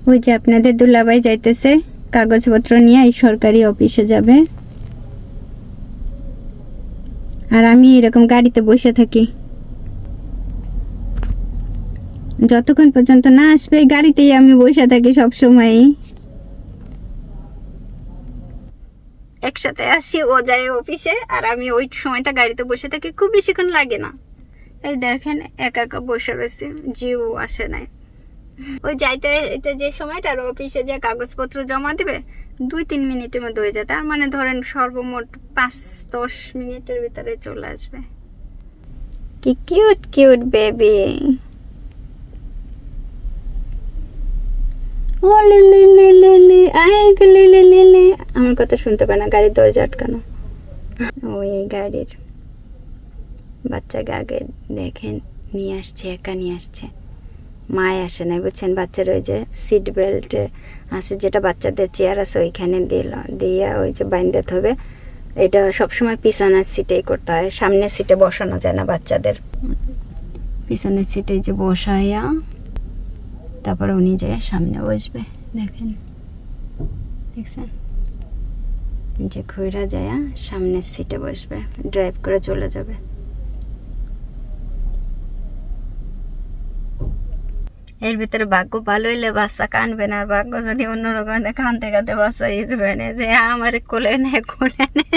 ওই যে আপনাদের দুলাভাই যাইতেছে কাগজপত্র নিয়ে এই সরকারি অফিসে যাবে, আর আমি এরকম গাড়িতে বসে থাকি যতক্ষণ পর্যন্ত না আসবে। গাড়িতেই আমি বসে থাকি সব সময়। একসাথে আসি, ও যায় অফিসে আর আমি ওই সময়টা গাড়িতে বসে থাকি, খুব বেশিক্ষণ লাগে না। এই দেখেন একা একা বসে রয়েছে, জিও আসে নাই। ওই যাইতে যে সময়টা আর অফিসে যে কাগজপত্র জমা দেবে 2-3 মিনিটের মধ্যে হয়ে যায়, তার মানে ধরেন সর্বমোট 5-10 মিনিটের ভিতরে চলে আসবে। কি কিউট কিউট বেবি। ও লে লে লে লে লে আয় লে লে লে লে। আমার কথা শুনতে পায় না, গাড়ির দরজা আটকানো। ওই গাড়ির বাচ্চাকে আগে দেখেন নিয়ে আসছে, একা নিয়ে আসছে, মায় আসে নাই বুঝছেন। বাচ্চার ওই যে সিট বেল্ট আছে, যেটা বাচ্চাদের চেয়ার আছে ওইখানে দিয়ে ওই যে বাইন্দাতে হবে। এটা সবসময় পিছনের সিটেই করতে হয়, সামনের সিটে বসানো যায় না বাচ্চাদের। পিছনের সিটে যে বসাইয়া তারপর উনি যে সামনে বসবে, দেখেন দেখছেন, যে ঘুরা যায় সামনের সিটে বসবে, ড্রাইভ করে চলে যাবে। এর ভিতরে ভাগ্য ভালো হইলে বাচ্চা কানবে না, আর ভাগ্য যদি অন্যরকম কানতে কানতে বাচ্চা ইজবে না, যে আমার কোলে নে কোলে নে।